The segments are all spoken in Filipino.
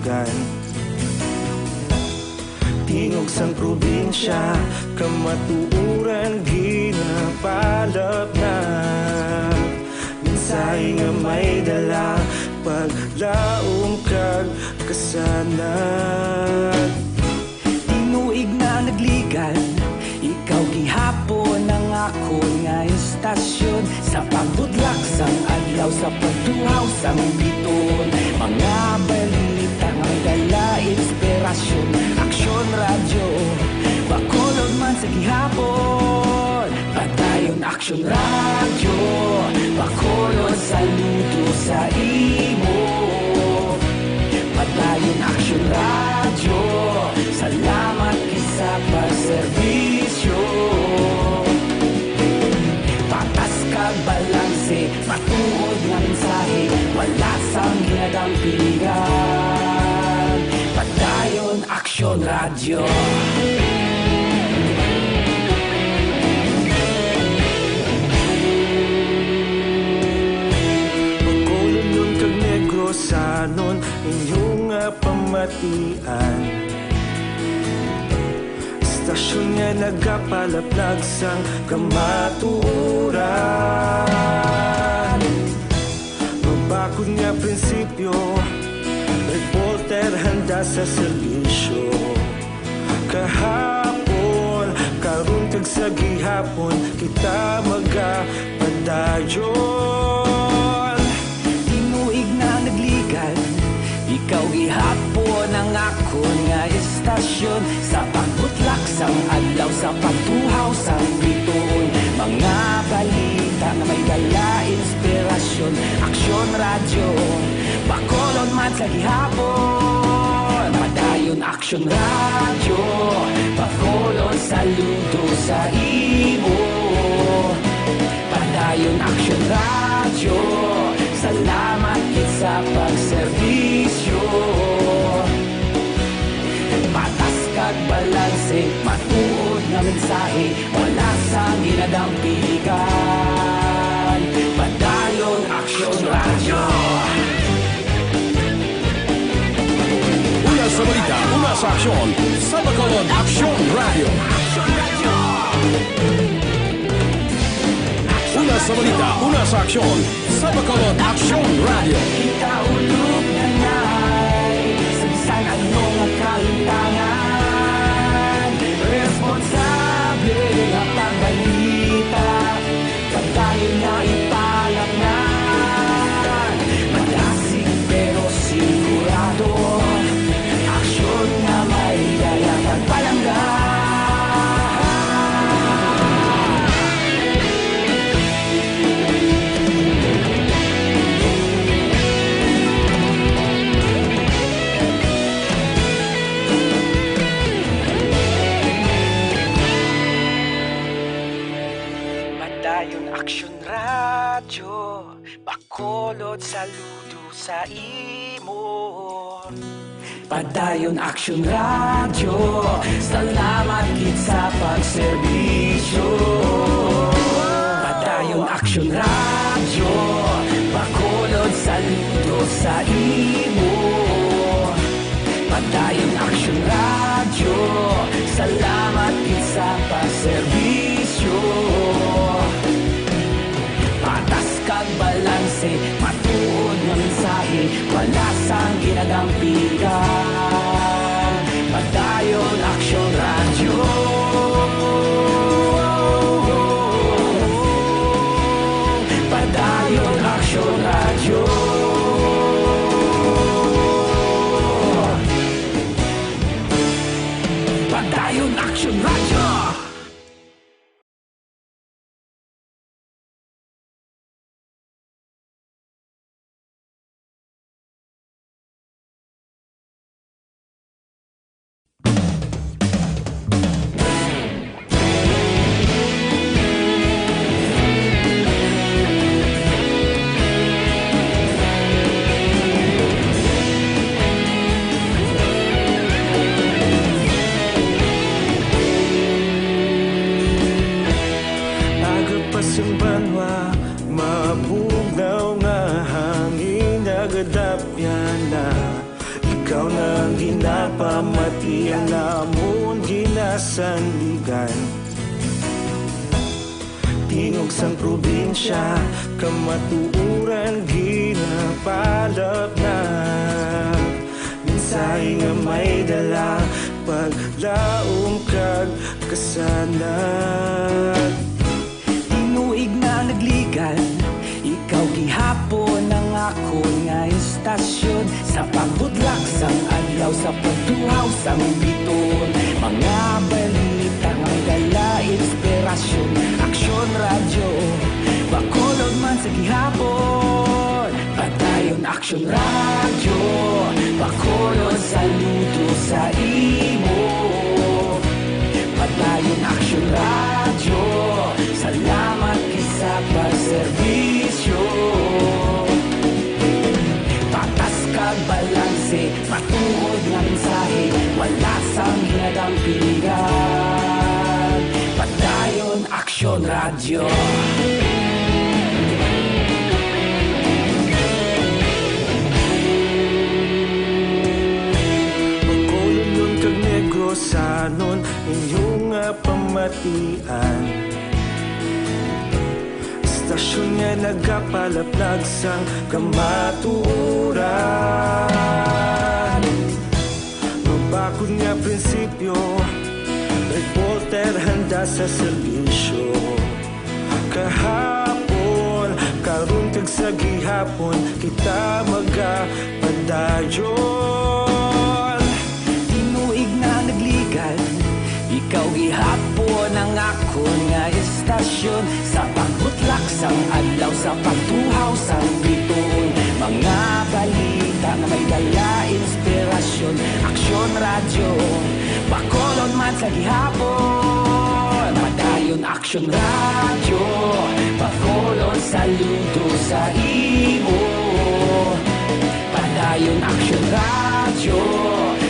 kalusugan. Tingog sang probinsya, kamatuuran ginapalap na. Minsay nga may dala, paglaom kag kasanag. Tinuig na nagligan, ikaw gihapon ang ako nga istasyon. Sa pagbudlak sang adlaw, sa pagtuhaw sang biton, mga balita nga dala inspirasyon. Aksyon radyo, bakulog man sa gihapon. Padayon aksyon radyo, bakulog saludo sa imo. Padayon aksyon radyo, salamat isa pagserbisyo. Patas kag balanse, matuod nga mensahe, wala sang ginadampingan. Padayon aksyon radyo. Bacolod nun kag Negrosanon, inyong nga pamatian. Istasyon nga nagapalaplag sang kamatuuran. Mabakod nga prinsipyo, reporter handa sa serbisyo. Kahapon, karon kag sa gihapon, kita magapadayon. Tinuig na nagligan, ikaw gihapon ang ako nga istasyon. Sa pagbutlak sang adlaw, sa pagtuhaw sang biton, mga balita nga may dala inspirasyon. Aksyon radyo, bakolod man sa gihapon. Padayon aksyon radyo, bakolod saludo sa imo. Padayon aksyon radyo, salamat gid sa pagserbisyo. Patas kag balanse, matuod nga mensahe, wala sang ginadampingan. Padayon aksyon radyo. Una sa balita, una sa aksyon, sa Bacolod Aksyon Radio. Una sa balita, una sa aksyon, sa Bacolod Aksyon Radio. Kita ulog na na'y sa bisan anong kalintangan. Responsable ang pagbalita, pagdayon na ipalaknan. Madasig pero sigurado, aksyon na may dala pagpalanggan. Padayon aksyon radyo, bakolod saludo sa imo. Padayon aksyon radyo, salamat gid sa pagserbisyo. Padayon aksyon radyo, bakolod saludo sa imo. Padayon aksyon radyo, salamat gid sa pagserbisyo. Patas kag balanse, matuod nga mensahe, wala sang ginadampingan. Padayon aksyon radyo. Padayon aksyon radyo. Padayon aksyon radyo. Ikaw nang ginapamatian namon ginasandigan. Tingog sang probinsya, kamatuuran ginapalap na. Minsay nga may dala, paglaom kag kasanag. Tinuig na nagligan, ikaw gihapon ang ako nga istasyon. Sa pagbudlak sang adlaw, sa pagtuhaw sang biton. Mga balita nga dala inspirasyon. Aksyon radyo, bakolod man sa gihapon. Padayon aksyon radyo, bakolod saludo sa imo. Padayon aksyon radyo, salamat kisa pagserbisyo. Patas kag balanse, matuod nga mensahe, wala sang hinadang piligan. Padayon aksyon radyo. Magkulunod kag negosanon, inyong nga pamatian. Istasyon nga nagapalaplag sang kamatuuran. Mabakod nga prinsipyo, reporter handa sa serbisyo. Kahapon, karon kag sa gihapon, kita magapadayon. Tinuig na nagligan, ikaw gihapon ang ako nga istasyon. Sa pagbutlak sang adlaw, sa pagtuhaw sang biton. Mga balita nga may dala inspirasyon. Aksyon radyo, bakolod man sa gihapon. Padayon aksyon radyo, bakolod saludo sa imo. Padayon aksyon radyo,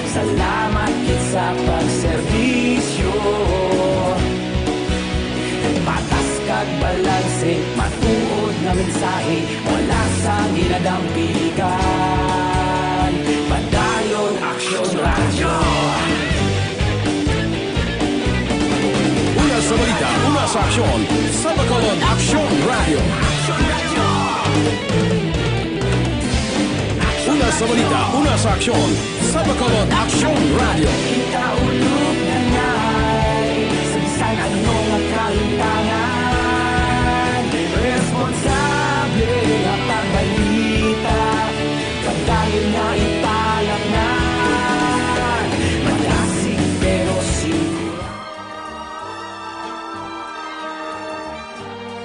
salamat kit sa pagserbisyo. Patas kag balanse, matuod nga mensahe, wala sang ginadang piligan. Padayon aksyon radyo. Una sa balita, una sa aksyon, sa Bacolod Aksyon Radio. Una sa balita, una sa aksyon, sa Bacolod Aksyon Radio. Kita ulog na ngay, sansan anong ang kalintangan. Responsable ang pagbalita, pagdayon na ipalaknan. Malasig pero siguro.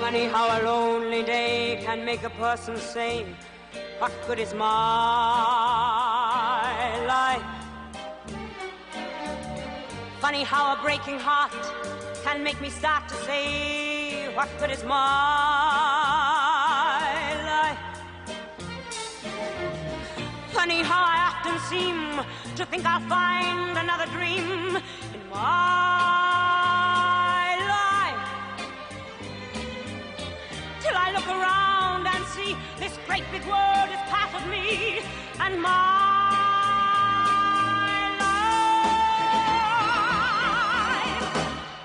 Funny how a lonely day can make a person sane. What good is my life? Funny how a breaking heart can make me start to say, what good is my life? Funny how I often seem to think I'll find another dream in my life. Till I look around and see this great big world is part of me and my life.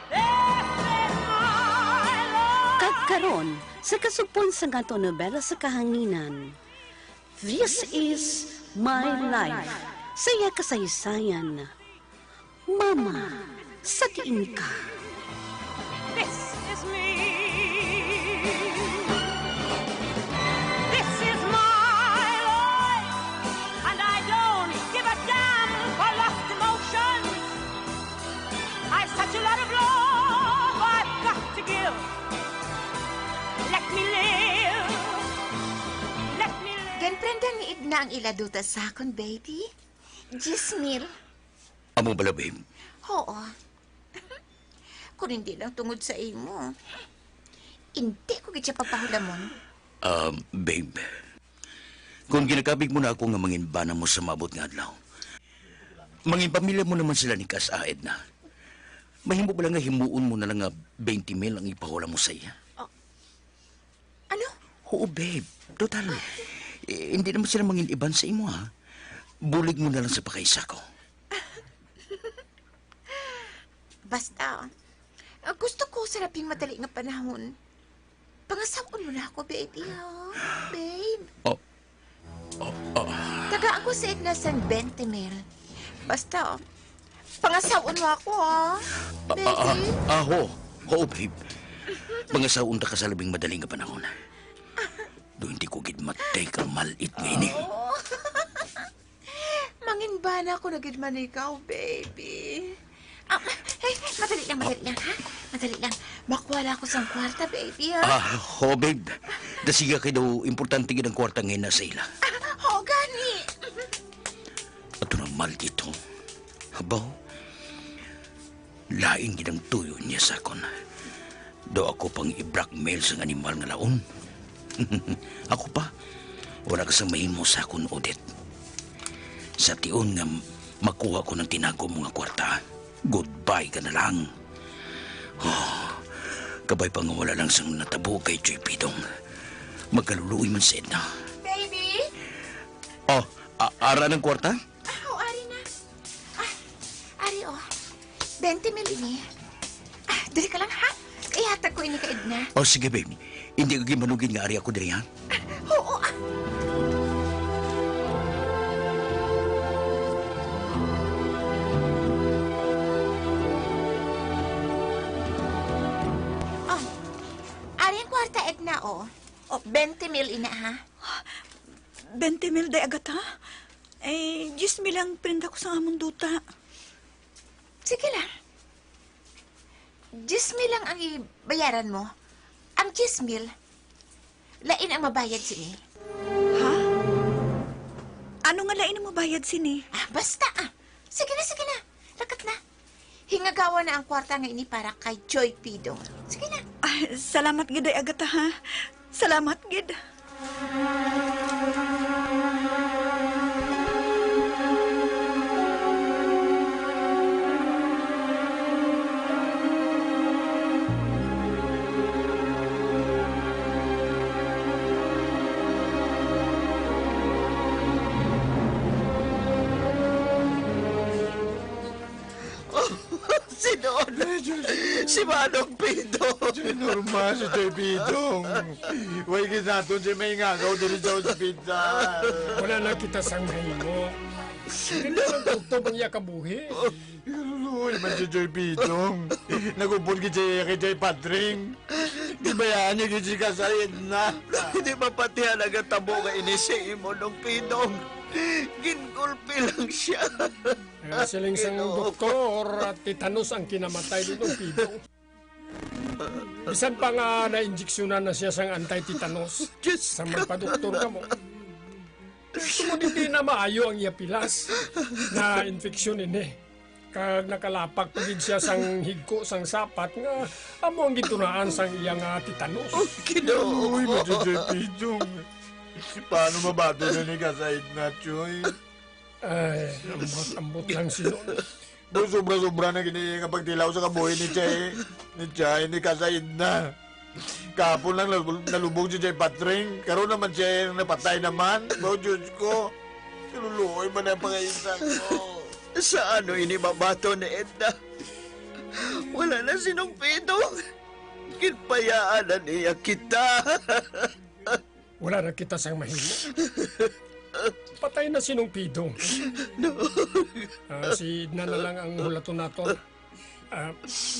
This is my life. Kagkaron, sa kasugpon sa gato nobela sa kahanginan, This is my life. Saya kasaysayan. Mama, sa diin ka. This is me. This is my life, and I don't give a damn for lost emotions. I've such a lot of love I've got to give. Let me live. Let me live. Ganprendang iid na ang iladuta sa akon, baby. Jismil. Amo bala, babe? Oo. Kung hindi lang tungod sa imo, hindi ko gid siya papahulamon. Babe. Kung ginakabig mo na ako nga manginbana mo sa mabot nga adlaw, mangin pamilya mo naman sila ni Kasaed na. Mahimo ba lang nga himuon mo na lang nga 20 mil ang ipahula mo sa iya? Ano? Oo, babe. Total. Hindi naman sila mangin iban sa imo, ha? bulig mo na lang sa pakaisa ko. Basta, gusto ko sa labing madali nga panahon. Pangasawon mo na ako, baby, ha? Babe. Oh. Tagaan ko sa Edna San 20 mil. Basta, pangasawon mo ako, ha? Baby. Oo, babe. Pangasaon ta ka sa labing madaling nga panahon. Do hindi ko gid matay ka malit ngayon. Mangin ba na ako nagidman ikaw, baby? Hey, madali lang, ha? Madali lang. Makuwala ko sa kwarta, baby, ha? Babe. Dasiga kay daw importante gid ang kwarta ngayon na sa ila. Gani. Ato na mal dito. Habaw. Lain gid ang tuyo niya sa akon. Do ako pang i-blackmail sa animal nga laon. Ako pa. Wala ka sa mahimo sa akon, Odette. Sa tiyon nga makuha ko ng tinago mo nga kwarta, goodbye ka na lang. Kabay pa nga wala lang sang natabo kay Joy Pidong. Magkaluluoy man sa Edna. Baby? Ara ng kwarta? Ari na. Ari, 20 mil ini. Dali ka lang, ha? Ihatag ko ini ka, Edna. Sige, babe. Hindi ka gimanugin nga ari ako diri, ha? Oo, Ari ang kwarta, Edna, 20 mil ina, ha? 20 mil day agad, ha? 10 mil ang pinda ko sa among duta. Sige lang. 10 mil lang ang ibayaran mo. Ang 10 mil, lain ang mabayad sini. Ha? Ano nga lain ang mabayad sini? Basta, Sige na. Lakat na. Hingagawa na ang kwarta nga ini para kay Joy Pidong. Sige na. Salamat gid day agad, ha? Salamat gid. Si Manong Pidong. Normal si Joy Pidong. Huwag natin si may ngagaw dito sa ospital. Wala na kita sang mahimo. Hindi naman tugtog ang yakabuhi. Luluoy man si Joy Pidong. Nagupon kay Joy Padring. Di bayaan niya kay Kasayin na. Hindi mapatihan ang tabo nga inisay mo ng Pidong. Ginkulpi lang siya. Siling sang doktor at titanos ang kinamatay dito, Pidong. Bisan pa nga na-injeksyonan na siya sang anti-titanos. Sa magpa-doktor ka mo. Sumod hindi na maayo ang iapilas na infeksyon ini. Kag nakalapag pagid siya sang higko sang sapat nga amo ang gitunaan sang iyang titanos. Luluoy man si Joy Pidong. Paano mabato na ni Kasayin na, Joy? Ay, ambot lang sino. Sobra-sobra na gini kapag tilaw sa kabuhay ni Chay, ni Kasayin na. Kapon lang nalubog si Chay Patring. Karoon naman siya napatay naman. Oh, Diyos ko. Luluoy man ang pangaisan ko. Sa ano ini mabato ni Edna? Wala na sinong Pidong. Kinpayaan na niya kita. Wala na kita sang mahimo. Patay na sinong Pidong. Si Idna na lang ang hulaton nato.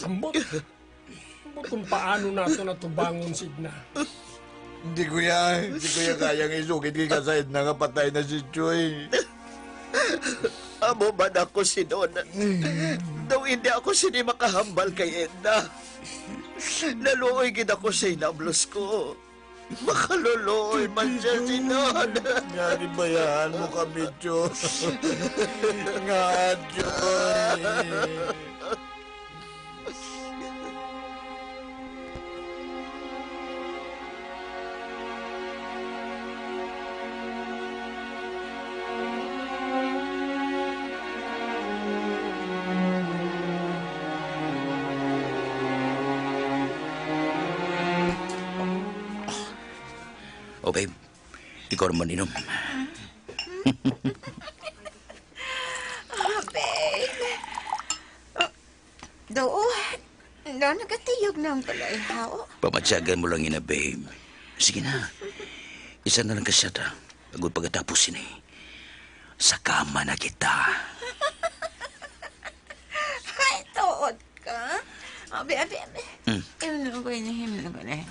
Ambot kung paano nato natubangon si Idna. Hindi ko kayang isugit kay Kasayin na nga patay na si Joy. Amo ba na ako si Donna? Daw hindi ako sini makahambal kay Edna. Naluoy gid ako sa inablos ko. Makaluloy man siya si Donna. Nga, bayaan mo kami, Joy. Nga, Joy. Oh, babe. Ikaw naman inom. Do, nagatiyog na ang palayhaw. Pamatsagan mo lang ina, babe. Sige na. Isa na lang kasya ta. Agad pagkatapos ini. Sa kama na kita. Ay, tuod ka. Abi. Himno ko na.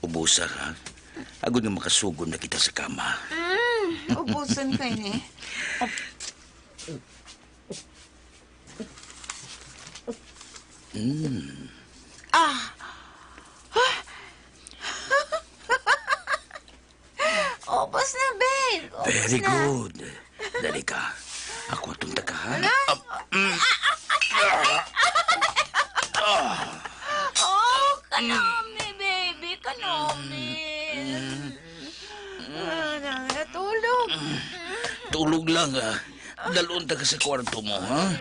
Ubusa ka. Agad nga makasugod na kita sa kama. Ubusan ka ni. Ubus na, babe. Ubus Very na. good. Dali ka. Ako itong taka, ha? Kanami, baby. Kanami. Natulog. Tulog lang, ha? Dalon ta ka sa kwarto mo, ha?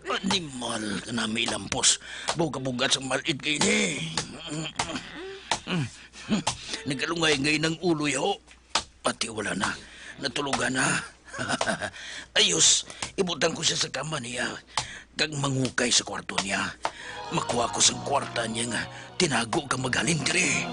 Animal ka na may lampos. Buga-bugat sa maliit kayo ni. Nagkalungay-ngay ng ulo, yaho. Pati wala na. Natulugan na. Ayos, ibutang ko siya sa kama niya. Kag mangukay sa kwarto niya. Makuha ko sa kwarta niya nga. Tinago ka magaling dire.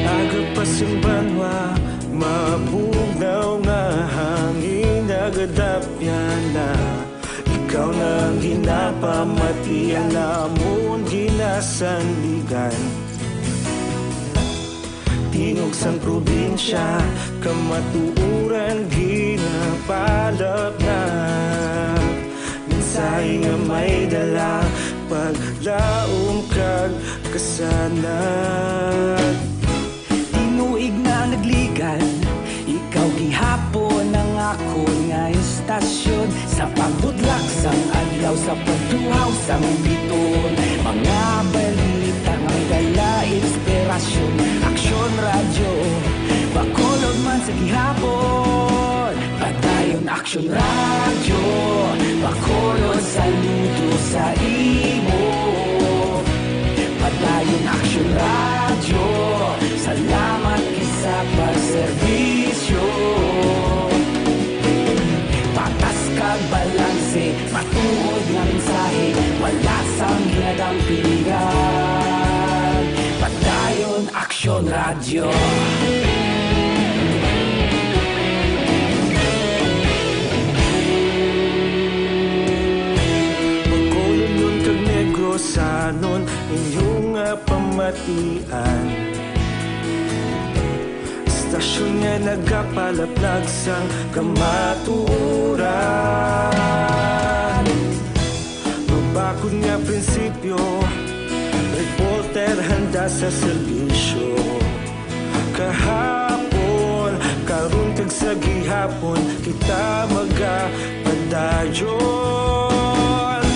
Agapasang banwa, mabugnaw nga hangin nagadapyan na. Ikaw nang ginapamatian namon ginasanligan. Tinog sang probinsya, kamatuuran ginapalap na. Minsay nga may dala, paglaom kag kasanag. Tinuig na nagligan, ikaw gihapon ang ako nga istasyon. Sa pagbudlak sang adlaw, sa pagtuhaw sang biton. Mga balita nga may dala inspirasyon. Aksyon radyo, bakolod man sa gihapon. Padayon aksyon radyo, bakolod saludo sa imo. Padayon aksyon radyo, salamat sa pagserbisyo. Patas kag balanse, matuod nga mensahe, wala sang ginadampingan. Padayon aksyon radyo. Pagkulon nun kag negros anon inyong pamatian. Istasyon nga nagapalaplag sang kamatuuran. Mabakod nga prinsipyo, reporter handa sa serbisyo. Kahapon, karon kag sa gihapon, kita magapadayon.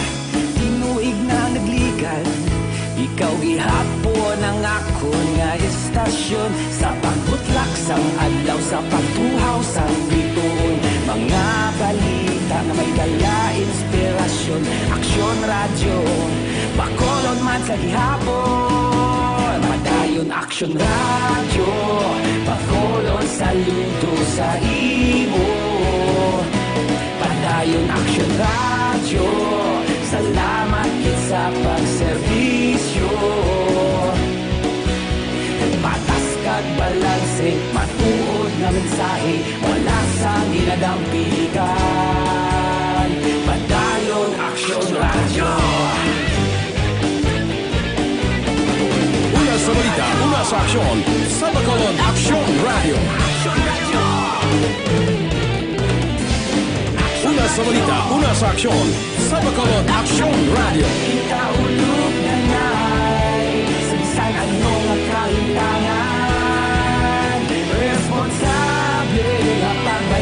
Tinuig na nagligan, ikaw gihapon ang ako nga istasyon. Sa pagbutlak sang adlaw, sa pagtuhaw sang biton. Mga balita na may dala inspirasyon. Aksyon radyo, bakolod man sa gihapon. Padayon aksyon radyo, bakolod saludo sa imo. Padayon aksyon radyo, salamat kit sa pagserbisyo. Patas kag balanse, matuod na mensahe, wala sang ginadampigan. Padayon aksyon radyo. Una sa balita, una sa aksyon, sa Bacolod Aksyon Radio. Una sa balita, una sa aksyon, sa Bacolod Aksyon Radio. Ikaulog na na'y sabisan ano nga kahintangan. Responsable nga pagbalik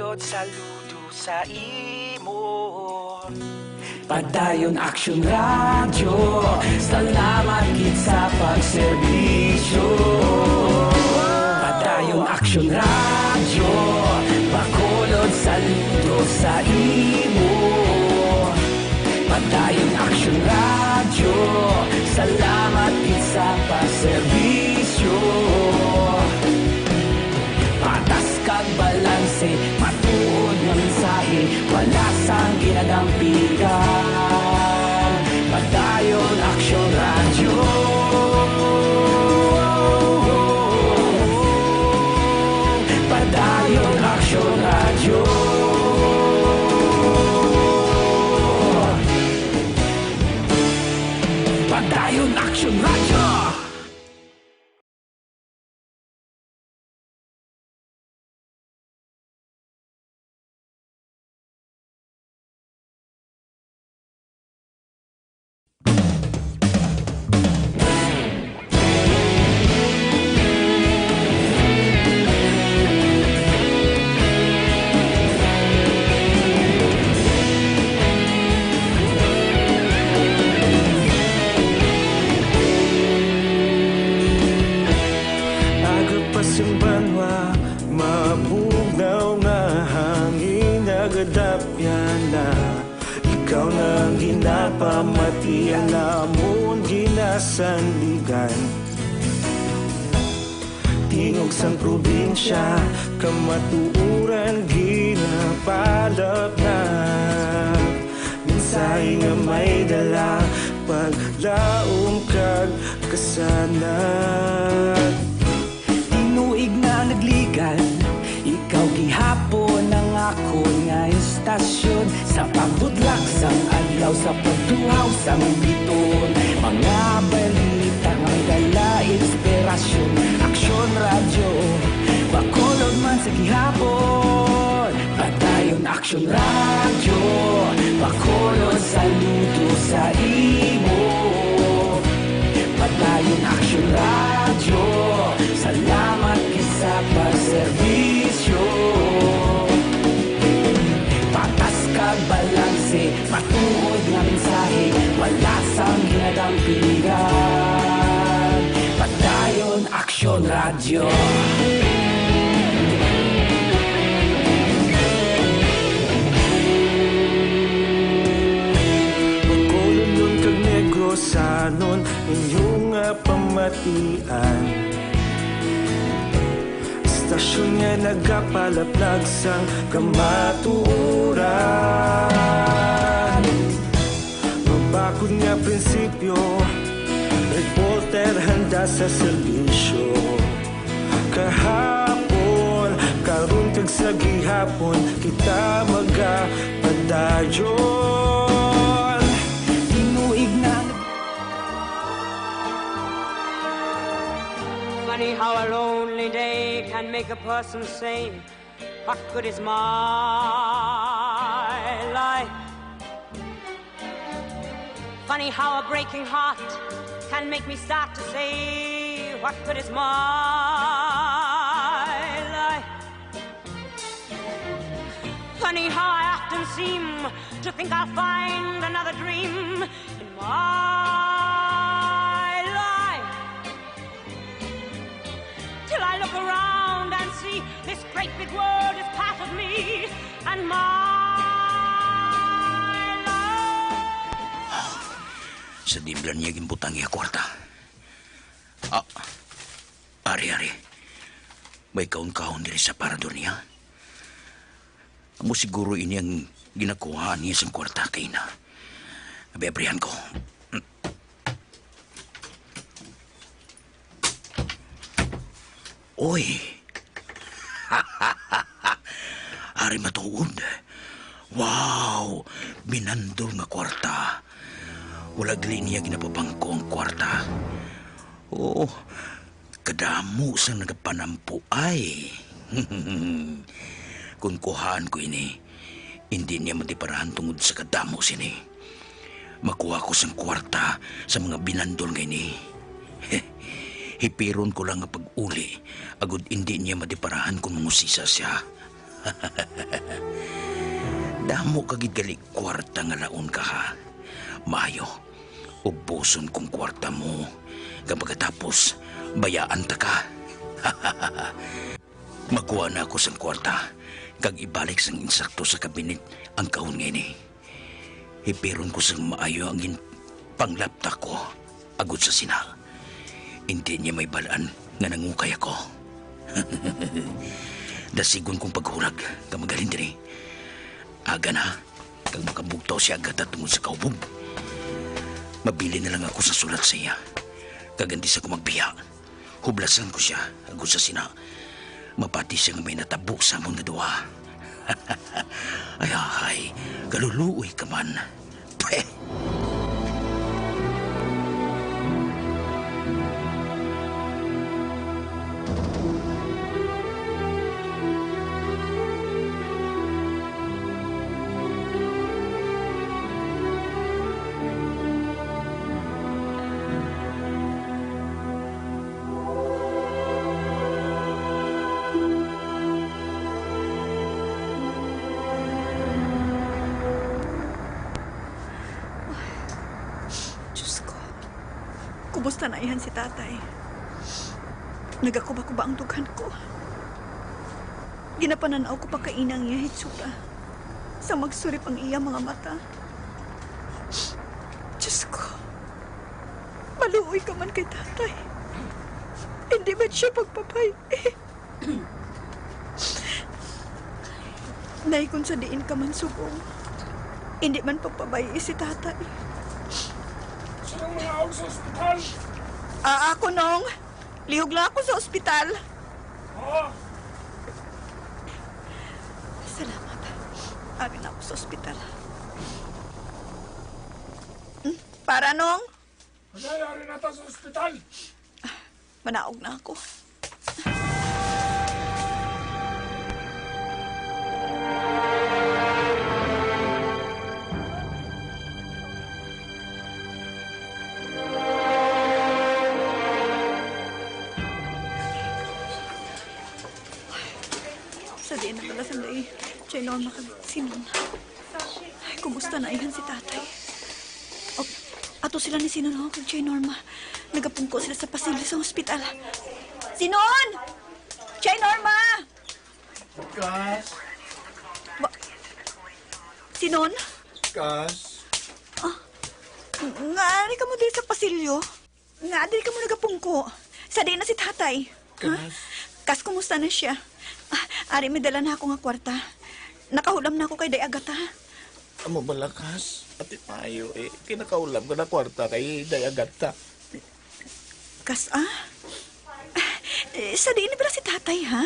Bakulod saludo sa imo. Padayon Action Radio, salamat gid sa pagserbisyo. Padayon Action Radio, bakulod saludo sa imo. Padayon Action Radio, salamat gid sa pagserbisyo. Patas kag balanse, matuod nga mensahe, wala sang ginadampigan. Padayon Action Radio. Padayon Action Radio. Padayon Action Radio. Agapasumbanwa, mabugnaw nga hangin nagadapyan na. Ikaw na ginapamatian namon ginasandigan. Tingog sang probinsya, kamatuuran ginapalap na. Minsay nga may dala, paglaom kag kasanat. Tinuig na nagligan, ikaw gihapon ang ako nga istasyon. Sa pagbudlak sang adlaw, sa pagtuhaw sang biton, mga balita nga may dala inspirasyon. Action Radio, bakulod man sa gihapon. Padayon Action Radio, bakulod saludo sa imo. Padayon Action Radio, salamat sa pagserbisyo. Patas kag balanse, matuod nga mensahe, wala sang ginadampigan. Padayon Action Radio. Bakulod nun kag Negrosanon, inyong pamatian. Stasyon nga nagapalaplag sang kamatuuran. Mabakod nga prinsipyo, reporter handa sa serbisyo. Kahapon, karon kag sa gihapon, kita magapadayon. Tinuig na Funny how a lonely day can make a person sane. What good is my life? Funny how a breaking heart can make me start to say, what good is my life? Funny how I often seem to think I'll find another dream in my life, till I look around and see this great big world is part of me and my life. Sa dimblan niya gimbutang iya kwarta. Ari. May kaon-kaon diri sa parador niya. Amo siguro ini ang ginakuhaan niya sa kwarta kay na. Abrihan ko. Oy! Ari matuod. Wow! Binandol nga kwarta. Walag linya ginapabangko ang kwarta. Oo, kadamo sa nagapanampo ay. Kung kuhaan ko ini, hindi niya matiparahan tungod sa kadamo sini. Makuha ko sang kwarta sa mga binandol nga ini. Hipiron ko lang nga pag-uli, agud hindi niya matiparahan kung mangusisa siya. Damo kagid gali kwarta nga laon ka ha. Mayo, ubuson kong kwarta mo. Kapag tapos, bayaan ta ka. Makuha na ako sa kwarta. Kag ibalik sang insakto sa kabinet ang kahon ngayon. Hiperon ko sang maayo ang panglapta ko. Agod sa sina. Hindi niya may balaan nga nangukay ako. Dasigon kong paghurag. Kamagaling din Aga na, kag makabugtaw siya agad at tungod sa kaubog. Mabili na lang ako sa sulat sa iya. Kaganti sa kumagbiya. Hublasan ko siya, agad sa sina. Mapati siya nga may natabo sa amon nga duwa. Ay, kaluluoy ka man. Pweh! Kumusta na iyan si tatay? Nagakuba-kuba ang dughan ko. Ginapananaw ko pa kainang iya hitsura sa magsurip ang iya mga mata. Diyos ko, maluoy ka man kay tatay. Hindi ba siya pagpapay? Nay, kung sa diin ka man subong, hindi man pagpabay si tatay. Sinong mga awag sa ospital? Ako, Nong. Lihog lang ako sa ospital. Oo. Salamat. Ari na ako sa ospital. Para, Nong? Manayari na ta sa ospital. Manaog na ako. Di na pala sandali. Chay Norma kag Sinon. Ay, kumusta na iyan si tatay? O, ato sila ni Sinon ho kag Chay Norma. Nagapungko sila sa pasilyo sa ospital. Sinon! Chay Norma! Kas? Sinon? Kas? Nga, ka mo din sa pasilyo. Nga, di ka mo nagapungko. Sa di na si tatay. Kas? Kas, kumusta na siya? Ari, may dala na ako nga kwarta. Nakahulam na ako kay Day Agata. Amo balakas? Ati Mayo, kinakaulam ko na kwarta kay Day Agata. Kas, sa diin ba si tatay, ha?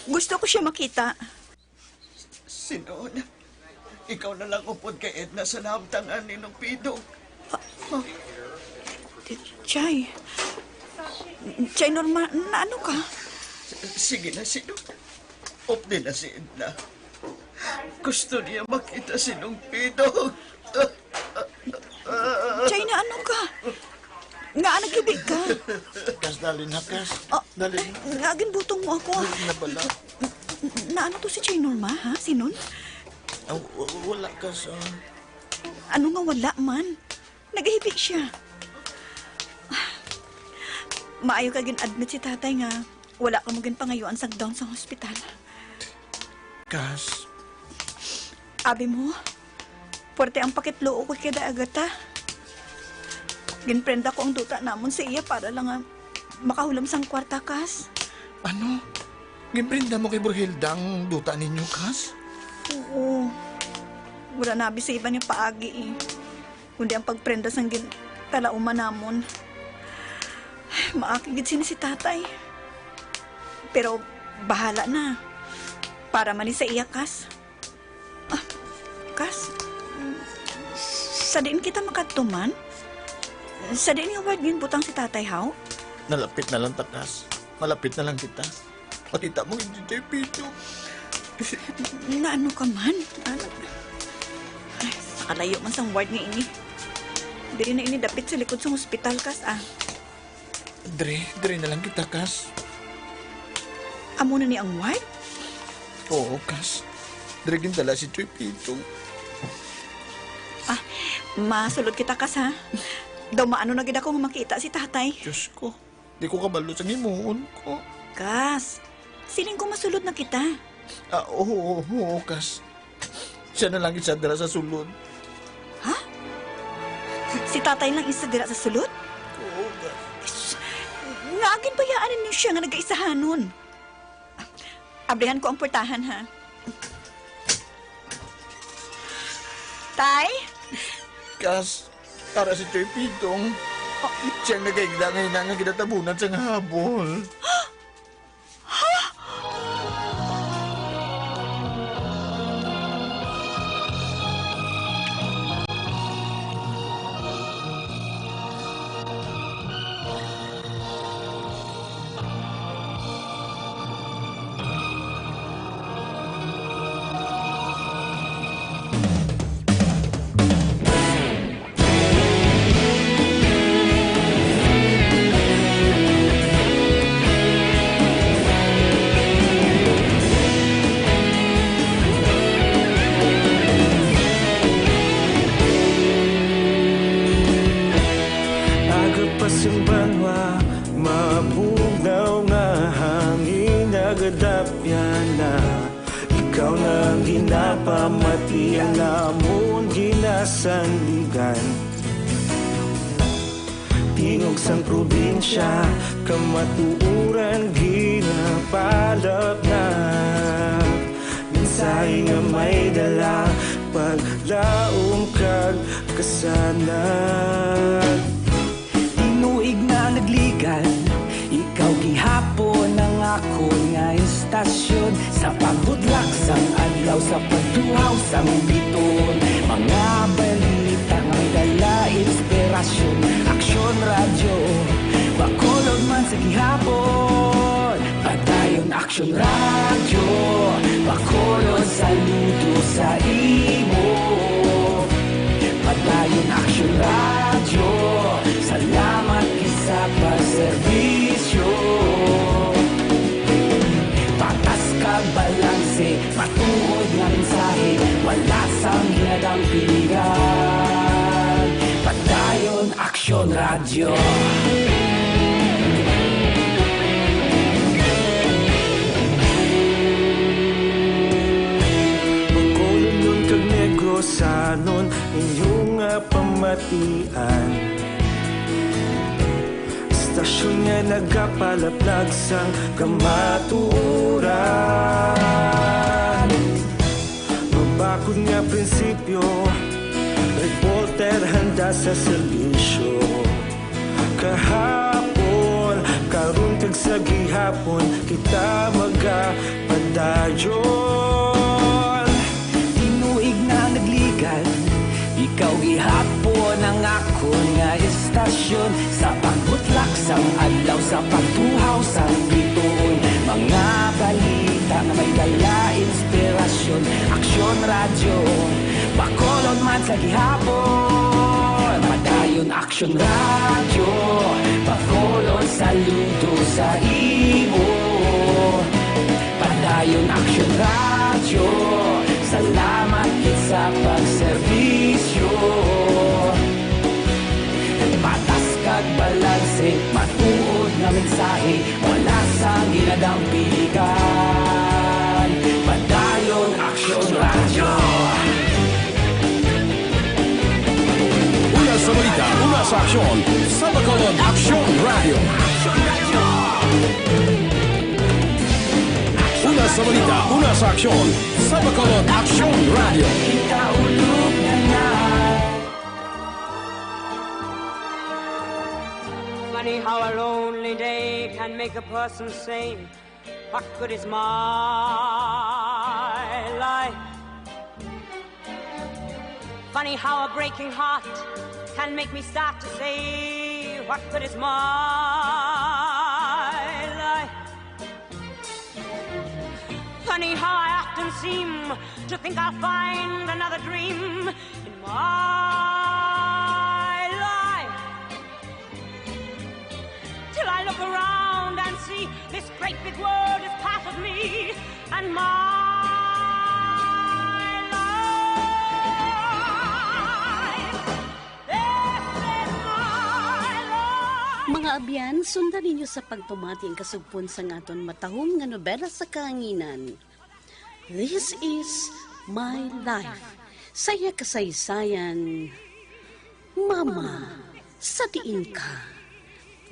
Gusto ko siya makita. Sinon, ikaw na lang upod kay Edna sa nahamtangan ni Nong Pidong. Chay. Chay Norma, na ano ka? Sige na, Sinon. Up din na si Edna. Gusto niya makita si Nong Pidong. Chay, na ano ka? Nga, nag-ibig ka? Kas, dali na, Kas. Dali na. Nga, ginbutong mo ako. Na pala. Na ano to si Chay Norma, ha? Sinon? Wala, Kas. Ano nga wala man? Nag-ibig siya. Maayo ka gin-admit si tatay nga wala ka mo ginpangayuan sa down sa hospital. Kas. Abi mo, puwerte ang pakitloo ko kay Day Agata. Ginprenda ko ang duta namon sa iya para lang makahulam sang kwarta, Kas. Ano? Gimprinda mo kay Burhilda ang duta ninyo, Kas? Oo. Wala nabi sa iba niya paagi kundi ang pagprenda sang talauman namon. Maakigid sini si tatay. Pero bahala na. Para man sa iya, Kas. Kas, sa diin kita makatuman? Sa diin nga word yun butang si tatay, haw? Nalapit na lang, Takas. Malapit na lang kita. Makita mo hindi tayo pito. Na ano ka man? Ano? Ay, nakalayo man sang ward nga ini. Diri na ini dapit sa likod sa hospital, Kas, Dre na lang kita, Kas. Amo na ni ang ward? Oo, Kas. Dragin tala si Choy Pitong. Masulod kita, Kas, ha? Daw maano na gid ako nga makita si tatay. Diyos ko, di ko kabalo sa himuon ko. Kas, siling ko masulod na kita. Oo, Kas. Siya na lang isa dira sa sulod. Ha? Si tatay lang isa dira sa sulod? Oo, Kas. Nga agin bayaanin niyo siya nga nag-aisahanon. Abrihan ko ang portahan, ha? Tay? Kas, para si Choy Pitong. Siyang nagaigda ngayon na nga kinatabunan sa habol. Pasumbanwa, mabugnaw nga hangin nagadapyan na. Ikaw na ang ginapamati, ang namon ginasandigan. Tingog sang probinsya, kamatuuran ginapalap na. Mensahe nga may dala, paglaong kag kasanag. Tuig na nagligan, ikaw gihapon ang ako nga istasyon. Sa pagbudlak sang adlaw, sa pagduhaw sang biton. Mga balita nga may dala inspirasyon. Aksyon radyo, bakolog man sa gihapon. Padayon aksyon radyo, bakolog saludo sa imo. Padayon aksyon radyo, salamat sa pagserbisyo. Patas kag balanse, matuod nga mensahe, wala sang ginadang pilihan. Padayon aksyon radyo. Magkulong nun kag negrosanon, inyong pamatian. Stasyon nga nagapalaplag sang kamaturan. Mabakod nga prinsipyo, reporter handa sa serbisyo. Kahapon, karon kag sa gihapon, kita magapadayon. Tinuig na nagligan, ikaw gihapon ang ako nga istasyon. Sa pagbutlak sang adlaw, sa pagtuhaw sang bituon. Mga balita nga may dala inspirasyon. Aksyon radyo, bakolod man sa gihapon. Padayon aksyon radyo, bakolod saludo sa imo. Padayon aksyon radyo, salamat sa pagserbisyo. Patas kag balanse, matuod nga mensahe, wala sang ginadang pilihan. Padayon aksyon radyo. Una sa balita, una sa aksyon, sa Bacolod Aksyon Radio. Una sa balita, una sa aksyon, sa Bacolod Aksyon Radio. Funny how a lonely day can make a person sane. What good is my life? Funny how a breaking heart can make me start to say, what good is my life? Funny how I often seem to think I'll find another dream in my life. Till I look around around and see this great big world is part of me and my life. This is my life. Mga abyan, sundan ninyo sa pagpamati ang kasugpon sa ngaton matahong nga nobela sa kahanginan. This is my life. Saya kasaysayan. Mama, sa diin ka.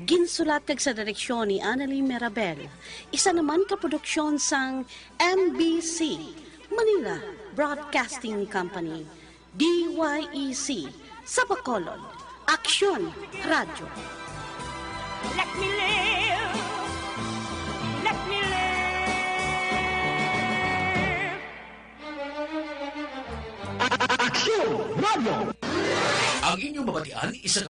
Ginsulat kag sa direksyon ni Annalie Mirabel. Isa naman ka produksyon sang MBC, Manila Broadcasting Company, DYEC, sa Bacolod, Aksyon Radio. Let me live. Let me live. Aksyon Radio! Ang inyong mabatian, isa